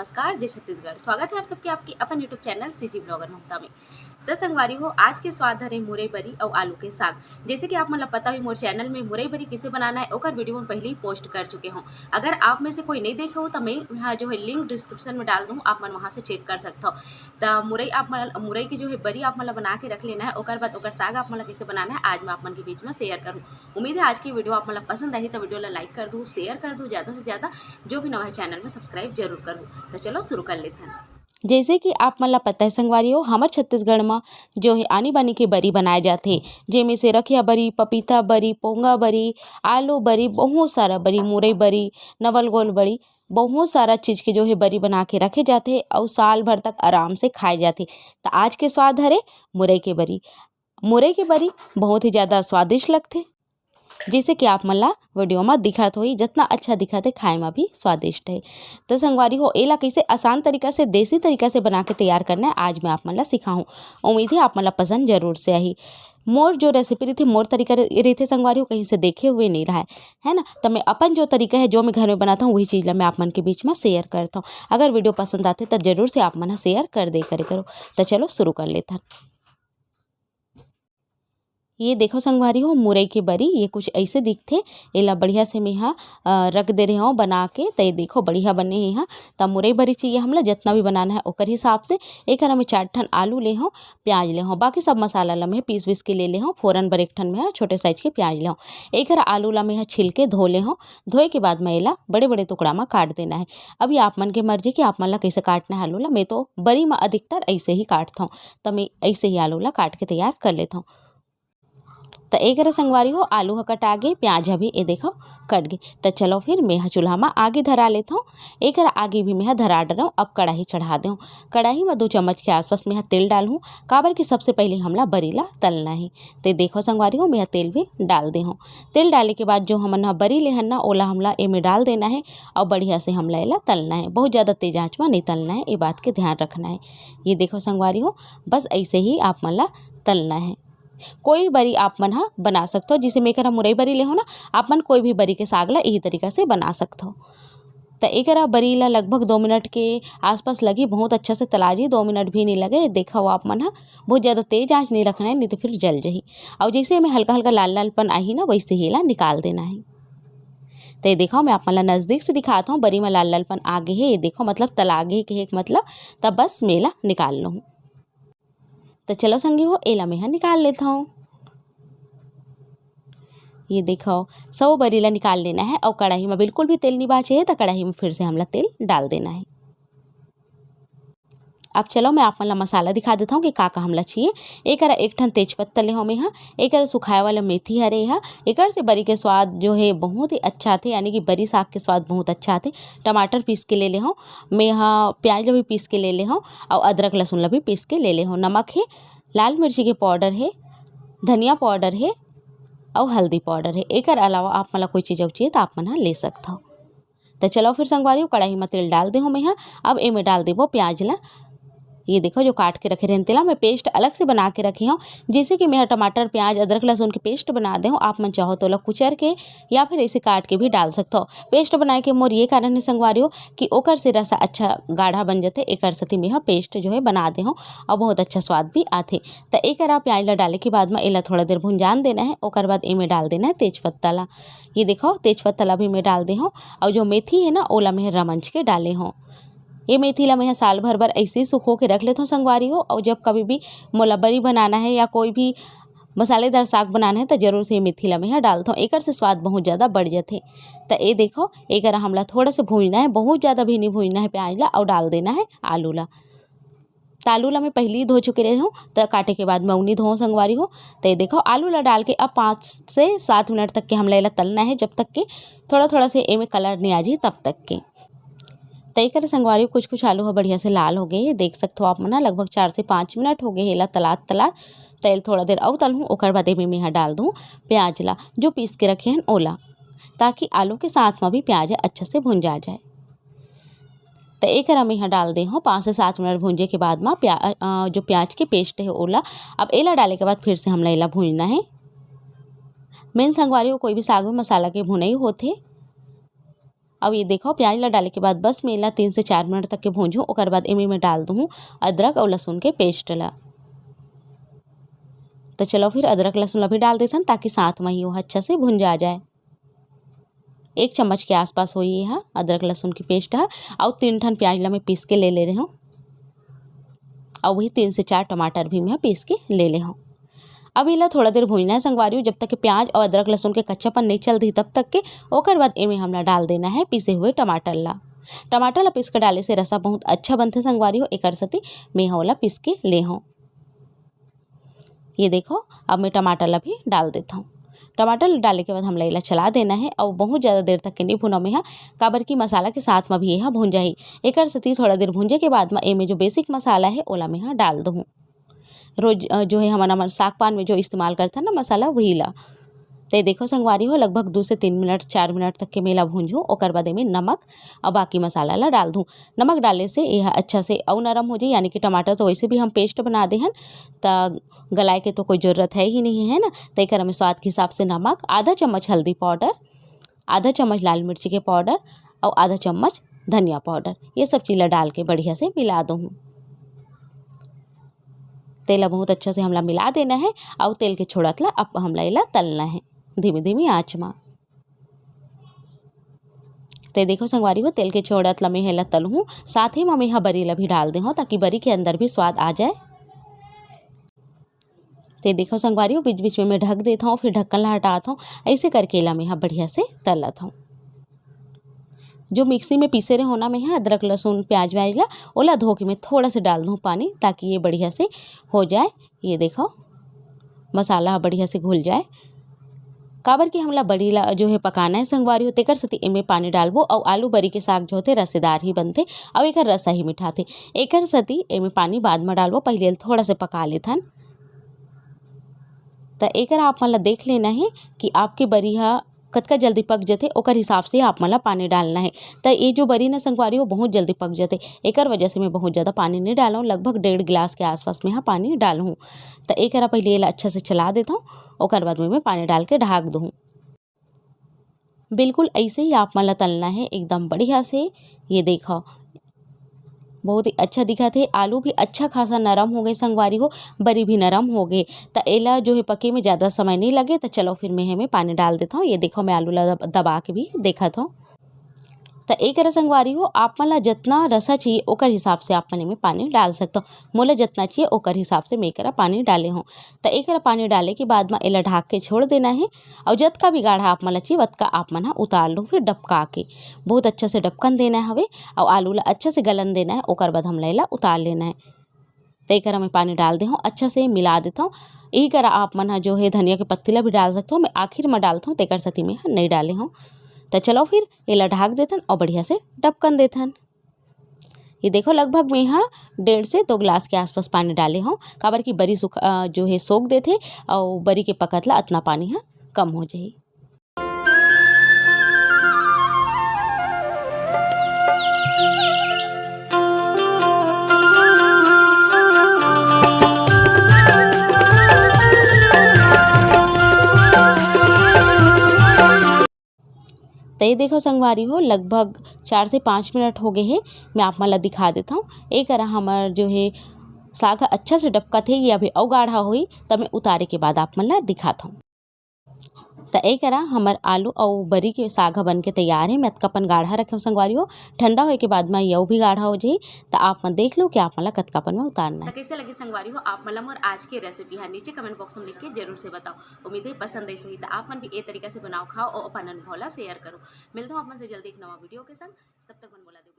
नमस्कार जय छत्तीसगढ़। स्वागत है आप सबके आपके अपन यूट्यूब चैनल सीजी ब्लॉगर ममता में। तो संगवारी हो आज के स्वाद हरे मुरई बरी और आलू के साग। जैसे कि आप मतलब पता हुई मोर चैनल में मुरई बरी किसे बनाना है ओकर वीडियो में पहले ही पोस्ट कर चुके हूँ। अगर आप में से कोई नहीं देखे हो तो मैं यहाँ जो है लिंक डिस्क्रिप्शन में डाल दूँ, आप मन वहाँ से चेक कर सकते हो। तो मुरई की जो है बरी आप मतलब बना के रख लेना है। ओकर बाद ओकर साग आप मतलब कैसे बनाना है आज मैं आप मन के बीच में शेयर करूँ। उम्मीद है आज की वीडियो आप मतलब पसंद आई तो वीडियो लाइक कर दूँ, शेयर कर दूँ, ज़्यादा से ज़्यादा जो भी नवा है चैनल में सब्सक्राइब जरूर करूँ। तो चलो शुरू कर लेते हैं। जैसे कि आप मन ला पता है संगवारी हो हमर छत्तीसगढ़ में जो है आनी बानी के बरी बनाए जाते, जेमें से रखिया बरी, पपीता बरी, पोंगा बरी, आलू बरी, बहुत सारा बरी, मुरई बरी, नवलगोल बरी, बहुत सारा चीज़ के जो है बरी बना के रखे जाते और साल भर तक आराम से खाए जाते। तो आज के स्वाद हरे मुरई के बरी। मुरई के बरी बहुत ही ज़्यादा स्वादिष्ट लगते, जैसे कि आप मन ला वीडियो में दिखत होई जितना अच्छा दिखत है खाए में भी स्वादिष्ट है। तो संगवारी हो एला कैसे आसान तरीका से देसी तरीका से बना के तैयार करना है आज मैं आप मन ला सिखाऊँ। उम्मीद है आप मन ला पसंद जरूर से आई। मोर जो रेसिपी रही मोर तरीका रही थे संगवारी हो कहीं से देखे हुए नहीं रहा है ना। तो मैं अपन जो तरीका है जो मैं घर में बनाता हूँ वही चीज़ ला मैं आप मन के बीच में शेयर करता हूँ। अगर वीडियो पसंद आते तो जरूर से आप मन शेयर कर दे करो। तो चलो शुरू कर लेते हैं। ये देखो संगवारी हो मुरई के बरी ये कुछ ऐसे दिखते। एला बढ़िया से मैं यहाँ रख दे रही हूँ बना के। तो ये देखो बढ़िया बने हैं यहाँ। तब मुरई बरी चाहिए हमला जितना भी बनाना है ओकर हिसाब से। एक में 4 ठन आलू ले हूँ, प्याज ले हूँ, बाकी सब मसाला ला मैं पीस के ले हूँ। फोरन बर एक ठन में छोटे साइज के प्याज ले हूँ। एक आलू ला मैं छिल के धो ले हूँ। धोए के बाद मैं एला बड़े बड़े टुकड़ा में काट देना है। अभी आप मन के मर्जी कि आप मन ला कैसे काटना है आलू ला। मैं तो बरी में अधिकतर ऐसे ही काटता हूँ। तो मैं ऐसे ही आलू ला काट के तैयार कर लेता हूँ। तो एक संगवारी हो आलू ह कटा गे, प्याज भी ये देखो कट गए। तो चलो फिर मैं चूल्हा में आगे धरा लेता हूँ। एक आगे भी मैं धरा डर हूँ। अब कढ़ाई चढ़ा दूँ। कढ़ाई में 2 चम्मच के आसपास मैं तेल डालूँ। काबर कि सबसे पहले हमला बरीला तलना है। तो देखो संगवारी हो मैं तेल भी डाल दे हूँ। तेल डालने के बाद जो हमन बरी लेहन ना ओला हमला ए में डाल देना है और बढ़िया से हमला एला तलना है। बहुत ज़्यादा तेज आँच में नहीं तलना है, ये बात के ध्यान रखना है। ये देखो संगवारी हो बस ऐसे ही आप मन ला तलना है। कोई बरी आप मन हा बना सकते हो। जिसे मैं करा मुरई बरी ले हो ना, आप मन कोई भी बरी के साग ला यही तरीका से बना सकते हो। तो एक बरी ला लगभग 2 मिनट के आसपास लगी। बहुत अच्छा से तला जी, 2 मिनट भी नहीं लगे। देखा हो आप मन हा बहुत ज़्यादा तेज आंच नहीं रखना है, नहीं तो फिर जल जाही। और जैसे में हल्का हल्का लाल लालपन आई ना वैसे ही ला निकाल देना है। तो ये देखो मैं आप मन ला नज़दीक से दिखाता हूँ। बरी में लाल लालपन आगे है, ये देखो मतलब तला आगे के एक मतलब तब बस मेला निकाल लूँ। तो चलो संगी हो एला मैं निकाल लेता हूँ। ये देखो सब बरीला निकाल लेना है और कढ़ाई में बिल्कुल भी तेल नहीं बाचे है तो कढ़ाई में फिर से हमला तेल डाल देना है। अब चलो मैं आप मन ला मसाला दिखा देता हूँ कि का हमला चाहिए। एक ठन तेजपत्ता ले हमें यहाँ, एक सुखाए वाला मेथी हरे यहाँ। एक से बरी के स्वाद जो है बहुत ही अच्छा थे, यानी कि बरी साग के स्वाद बहुत अच्छा थे। टमाटर पीस के ले हूँ मैं यहाँ, प्याज भी पीस के ले हूँ और अदरक लहसुन ला भी पीस के ले हूँ। नमक है, लाल मिर्ची के पाउडर है, धनिया पाउडर है और हल्दी पाउडर है। एक अलावा आप मतलब कोई चीज़ चाहिए तो आप मन ले सकते हो। तो चलो फिर संगवारी हो कढ़ाई में तेल डाल दे हूँ मैं यहाँ। अब ए में डाल देवो प्याज ला। ये देखो जो काट के रखे रहने तेला मैं पेस्ट अलग से बना के रखी हूँ। जैसे कि मैं टमाटर प्याज अदरक लहसुन की पेस्ट बना दे हूँ। आप मन चाहो तो कुचर के या फिर ऐसे काट के भी डाल सकते हो। पेस्ट बनाए के मोर ये कारण है संगवारी हो कि ओकर से रसा अच्छा गाढ़ा बन जाते। एक सती में पेस्ट जो है बना दे हूँ और बहुत अच्छा स्वाद भी आते। तो एक प्याज ला डाले के बाद में एला थोड़ा देर भुंजान देना है। ओकर बाद ए में डाल देना है तेजपत्ता ला। ये देखो तेजपत्ता ला भी मैं डाल दे हूँ और जो मेथी है ना ओला मैं रमंच के डाले हूँ। ये मेथी ला मैं साल भर ऐसे ही सुखो के रख लेता हूँ संगवारी हो। और जब कभी भी मोला बरी बनाना है या कोई भी मसालेदार साग बनाना है तो जरूर से मेथी ला मैं यहाँ डालता हूँ। एक से स्वाद बहुत ज़्यादा बढ़ जाते। तो ये देखो एक हमला थोड़ा से भूनना है, बहुत ज़्यादा भी नहीं भूनना है प्याज ला। और डाल देना है आलू ला। तो आलू ला मैं पहले ही धो चुके रही हूँ, तो काटे के बाद मैं उन्हीं धो संगवारी हो। तो ये देखो आलू ला डाल के अब 5 से 7 मिनट तक के हमला इला तलना है, जब तक के थोड़ा थोड़ा से ए में कलर नहीं आ जाए तब तक के। तय कर संगवारी कुछ आलू बढ़िया से लाल हो गए, देख सकते हो आप मना लगभग 4 से 5 मिनट हो गए। हेला तला तेल थोड़ा देर और तल हूँ। ओकर बाद में यहाँ डाल दूँ प्याज ला जो पीस के रखे हैं ओला, ताकि आलू के साथ में भी प्याज अच्छे से भुंजा जाए। तो एक मैं यहाँ डाल दे हूँ 5 से 7 मिनट भूंजे के बाद में जो प्याज के पेस्ट है ओला। अब एला डाले के बाद फिर से हमला एला भूनना है। मेन संगवारी को कोई भी साग में मसाला के भुनई होते। अब ये देखो प्याज ला डाले के बाद बस मैं ला 3 से 4 मिनट तक के भूंजूँ। ओकर बाद एमे मैं डाल दूँ अदरक और लहसुन के पेस्ट ला। तो चलो फिर अदरक लहसुन ला भी डाल देथन ताकि साथ में ही वो अच्छा से भुन जा जाए। 1 चम्मच के आसपास होई है अदरक लहसुन की पेस्ट है। और 3 ठन प्याज ला मैं पीस के ले रही हूँ और वही 3 से 4 टमाटर भी मैं पीस के ले ले हूँ। अब इला थोड़ा देर भूनना है संगवारी जब तक कि प्याज और अदरक लहसुन के कच्चापन नहीं चलती तब तक के। ओकर बाद एमे हमला डाल देना है पीसे हुए टमाटर ला। टमाटर ला पीस के डाले से रसा बहुत अच्छा बनते संगवारी हो। एकर सती मैं होला पीस के ले हूँ। ये देखो अब मैं टमाटर ला भी डाल देता हूँ। टमाटर डालने के बाद हम इला चला देना है और बहुत ज़्यादा देर तक के नहीं भुना में है काबर की मसाला के साथ में भी यह भून जाही। एकर सती थोड़ा देर भूंजे के बाद में एमे जो बेसिक मसाला है ओला में यहाँ डाल दूँ। रोज जो है हमारा साग पान में जो इस्तेमाल करता है ना मसाला वही ला। तो देखो संगवारी हो लगभग 2 से 3 मिनट 4 मिनट तक के मेला भूंजूँ। ओकर बाद में नमक और बाकी मसाला ला डाल दूँ। नमक डालने से यह अच्छा से और नरम हो जाए यानी कि टमाटर तो वैसे भी हम पेस्ट बना दे हैं तो गलाए के तो कोई ज़रूरत है ही नहीं है ना। तो एक में स्वाद के हिसाब से नमक, आधा चम्मच हल्दी पाउडर, आधा चम्मच लाल मिर्ची के पाउडर और आधा चम्मच धनिया पाउडर, ये सब चीज़ डाल के बढ़िया से मिला दूँ। तेल बहुत अच्छा से हमला मिला देना है और तेल के छोड़त ला अब हमला इला तलना है धीमी धीमी आँच में। तो देखो संगवारी हो तेल के छोड़त ला मैं हेला तलूँ। साथ ही में मैं बरी ला भी डाल दे हूँ ताकि बरी के अंदर भी स्वाद आ जाए। तो देखो संगवारी हो बीच बीच में मैं ढक देता हूँ फिर ढक्कन ला हटाता हूँ। ऐसे करके ला मैं बढ़िया से तलत हूँ। जो मिक्सी में पीसे रहे होना में है अदरक लहसुन प्याज व्याज ला ओला धो के मैं थोड़ा से डाल दूँ पानी ताकि ये बढ़िया से हो जाए। ये देखो मसाला बढ़िया से घुल जाए। काबर की हमला बड़ी ला जो है पकाना है संगवारी होते कर सती इमे पानी डालबो और आलू बरी के साग जो होते रसेदार ही बनते और एक रसा ही मीठा थे। एकर सती इमे पानी बाद में डालबो पहले थोड़ा से पका लेथन। तो एकर आप मतलब देख लेना है कि आपके बरिहा कतका जल्दी पक जाते ओकर हिसाब से आप मतलब पानी डालना है। तो ये जो बरी ना संगवारी हो बहुत जल्दी पक जाते एकर वजह से मैं बहुत ज़्यादा पानी नहीं डाला हूँ। लगभग 1.5 गिलास के आसपास में यहाँ पानी डालूँ। तो एक पहले ये अच्छा से चला देता हूँ ओकर बाद में मैं पानी डाल के ढाक दूँ। बिल्कुल ऐसे ही आप मतलब तलना है एकदम बढ़िया से। ये देखो बहुत ही अच्छा दिखा थे। आलू भी अच्छा खासा नरम हो गए संगवारी हो, बरी भी नरम हो गए। तो एला जो है पके में ज़्यादा समय नहीं लगे। तो चलो फिर मैं पानी डाल देता हूँ। ये देखो मैं आलू ला दबा के भी देखा था। तो एक संगवारी हो आप मला जितना रसा चाहिए ओकर हिसाब से आप में पानी डाल सकते हो। मोला जितना चाहिए ओकर हिसाब से मैं एकरा पानी डाले हूँ। तो एक पानी डाले के बाद में एला ढाक के छोड़ देना है और जतका भी गाढ़ा आप मला चाहिए वतका आप मन उतार लो फिर डबका के बहुत अच्छा से डबकन देना है हवे और आलू ला अच्छा से गलन देना है। ओकर बाद हमला एला उतार लेना है। तो एक मैं पानी डाल दे हूँ अच्छा से मिला देता हूँ। यही करा आप मन जो है धनिया के पत्ती ला भी डाल सकते हो। मैं आखिर में डालता हूँ तेकर सती में नहीं डाले हूँ। तो चलो फिर एला ढाक देथन और बढ़िया से डबकन देथन। ये देखो लगभग मैं यहाँ 1.5 से 2 गिलास के आसपास पानी डाले हूँ काबर की बरी जो है सोख देथे और बरी के पकत ला इतना पानी है कम हो जाए। तो ये देखो संगवारी हो लगभग 4 से 5 मिनट हो गए हैं। मैं आप मला दिखा देता हूँ। एक हमार जो है साग अच्छा से डबका थे ये अभी और गाढ़ा हुई तब मैं उतारे के बाद आप मला दिखाता हूँ। तो एक हमार आलू और बरी के साग बन के तैयार है। मैं कतकापन गाढ़ा रखे संगवारी हो ठंडा होए के बाद में यह भी गाढ़ा हो जाए। तो आप मन देख लो कि आप मला कतकापन में उतारना है। तो कैसे लगे संगवारी हो आप मला मोर आज के रेसिपी है नीचे कमेंट बॉक्स में लिख के जरूर से बताओ। उम्मीद है पसंद आई सही तो आप मन भी ए तरीका से बनाओ खाओ और अपन अनुभव ला शेयर करो। मिलता हूँ आप मन से जल्दी एक नवा वीडियो के संग। तब तक मन बोला दो।